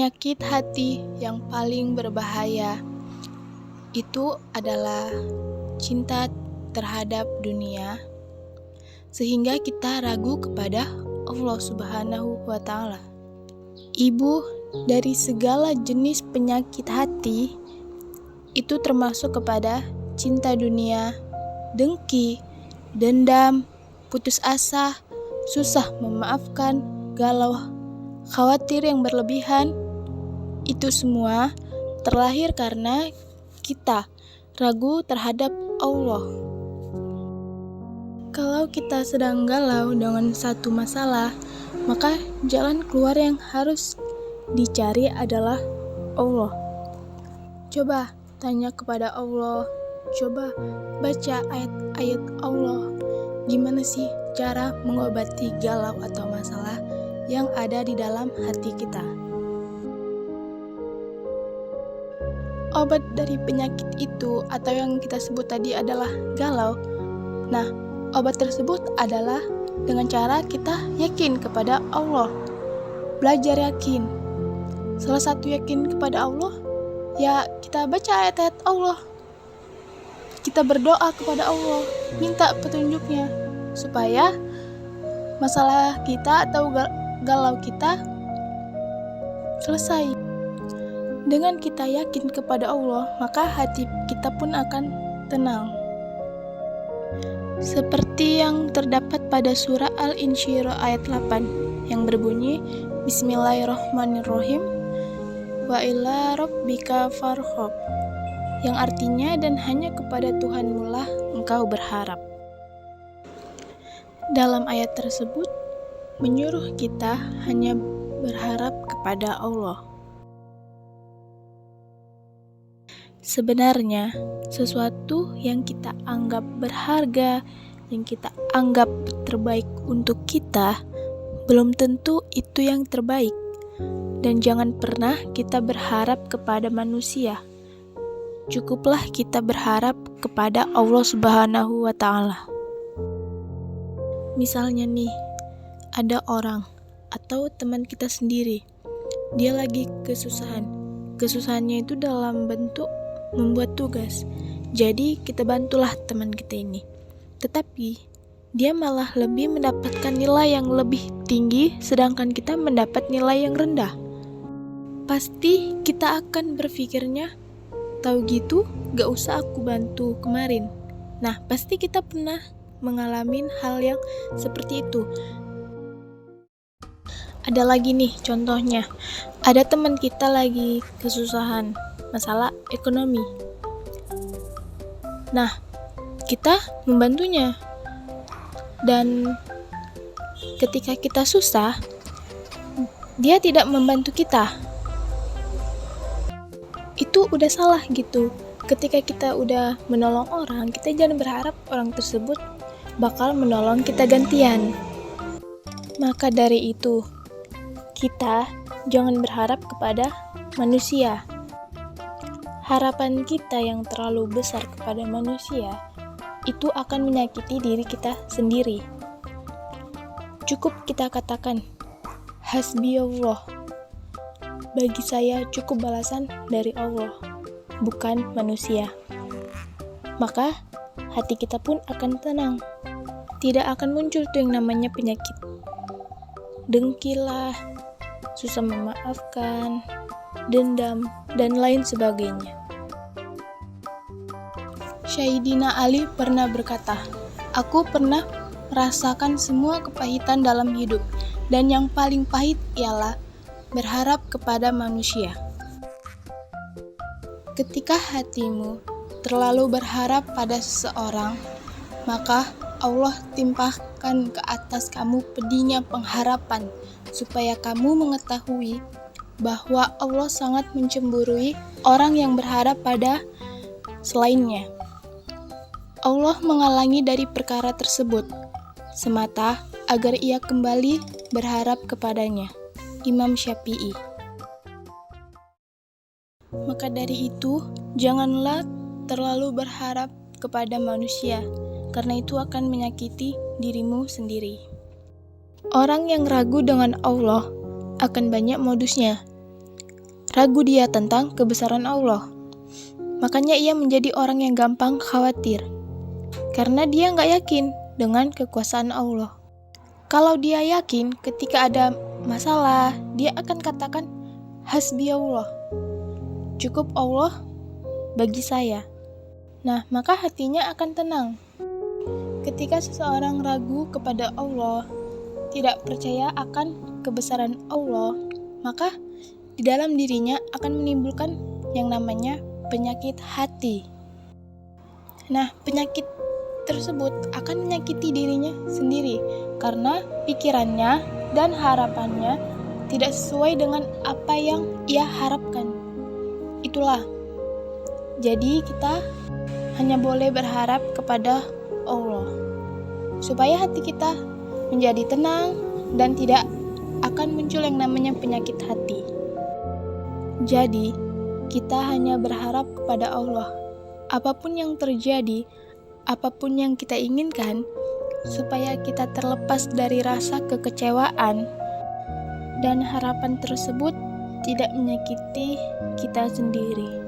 Penyakit hati yang paling berbahaya itu adalah cinta terhadap dunia, sehingga kita ragu kepada Allah Subhanahu wa Ta'ala. Ibu dari segala jenis penyakit hati itu termasuk kepada cinta dunia, dengki, dendam, putus asa, susah memaafkan, galau, khawatir yang berlebihan. Itu semua terlahir karena kita ragu terhadap Allah. Kalau kita sedang galau dengan satu masalah, maka jalan keluar yang harus dicari adalah Allah. Coba tanya kepada Allah, coba baca ayat-ayat Allah. Gimana sih cara mengobati galau atau masalah yang ada di dalam hati kita? Obat dari penyakit itu atau yang kita sebut tadi adalah galau. Nah, obat tersebut adalah dengan cara kita yakin kepada Allah. Belajar yakin. Salah satu yakin kepada Allah, ya kita baca ayat-ayat Allah. Kita berdoa kepada Allah, minta petunjuknya supaya masalah kita atau galau kita selesai. Dengan kita yakin kepada Allah, maka hati kita pun akan tenang. Seperti yang terdapat pada surah Al-Insyirah ayat 8 yang berbunyi, Bismillahirrahmanirrahim, wa ila rabbika farghab, yang artinya dan hanya kepada Tuhanmu lah engkau berharap. Dalam ayat tersebut menyuruh kita hanya berharap kepada Allah. Sebenarnya, sesuatu yang kita anggap berharga, yang kita anggap terbaik untuk kita, belum tentu itu yang terbaik. Dan jangan pernah kita berharap kepada manusia. Cukuplah kita berharap kepada Allah Subhanahu wa Ta'ala. Misalnya nih, ada orang atau teman kita sendiri, dia lagi kesusahan. Kesusahannya itu dalam bentuk membuat tugas. Jadi kita bantulah teman kita ini. Tetapi dia malah lebih mendapatkan nilai yang lebih tinggi, sedangkan kita mendapat nilai yang rendah. Pasti kita akan berpikirnya, tahu gitu gak usah aku bantu kemarin. Nah, pasti kita pernah mengalami hal yang seperti itu. Ada lagi nih contohnya, ada teman kita lagi kesusahan masalah ekonomi. Nah, kita membantunya. Dan ketika kita susah, dia tidak membantu kita. Itu udah salah gitu. Ketika kita udah menolong orang, kita jangan berharap orang tersebut bakal menolong kita gantian. Maka dari itu, kita jangan berharap kepada manusia. Harapan kita yang terlalu besar kepada manusia itu akan menyakiti diri kita sendiri. Cukup kita katakan, Hasbi Allah. Bagi saya cukup balasan dari Allah, bukan manusia. Maka hati kita pun akan tenang. Tidak akan muncul tuh yang namanya penyakit dengkilah, susah memaafkan, dendam, dan lain sebagainya. Sayyidina Ali pernah berkata, aku pernah merasakan semua kepahitan dalam hidup, dan yang paling pahit ialah berharap kepada manusia. Ketika hatimu terlalu berharap pada seseorang, maka Allah timpahkan ke atas kamu pedihnya pengharapan, supaya kamu mengetahui bahwa Allah sangat mencemburui orang yang berharap pada selainnya. Allah menghalangi dari perkara tersebut semata agar ia kembali berharap kepadanya. Imam Syafi'i. Maka dari itu, janganlah terlalu berharap kepada manusia, karena itu akan menyakiti dirimu sendiri. Orang yang ragu dengan Allah akan banyak modusnya. ragu dia tentang kebesaran Allah. Makanya ia menjadi orang yang gampang khawatir, karena dia nggak yakin dengan kekuasaan Allah. Kalau dia yakin ketika ada masalah, dia akan katakan, hasbi Allah, cukup Allah bagi saya. Nah, maka hatinya akan tenang. Ketika seseorang ragu kepada Allah, tidak percaya akan kebesaran Allah, maka di dalam dirinya akan menimbulkan yang namanya penyakit hati. Nah, penyakit tersebut akan menyakiti dirinya sendiri karena pikirannya dan harapannya tidak sesuai dengan apa yang ia harapkan. Itulah. Jadi kita hanya boleh berharap kepada Allah supaya hati kita menjadi tenang dan tidak akan muncul yang namanya penyakit hati. Jadi, kita hanya berharap kepada Allah. Apapun yang terjadi, apapun yang kita inginkan, supaya kita terlepas dari rasa kekecewaan dan harapan tersebut tidak menyakiti kita sendiri.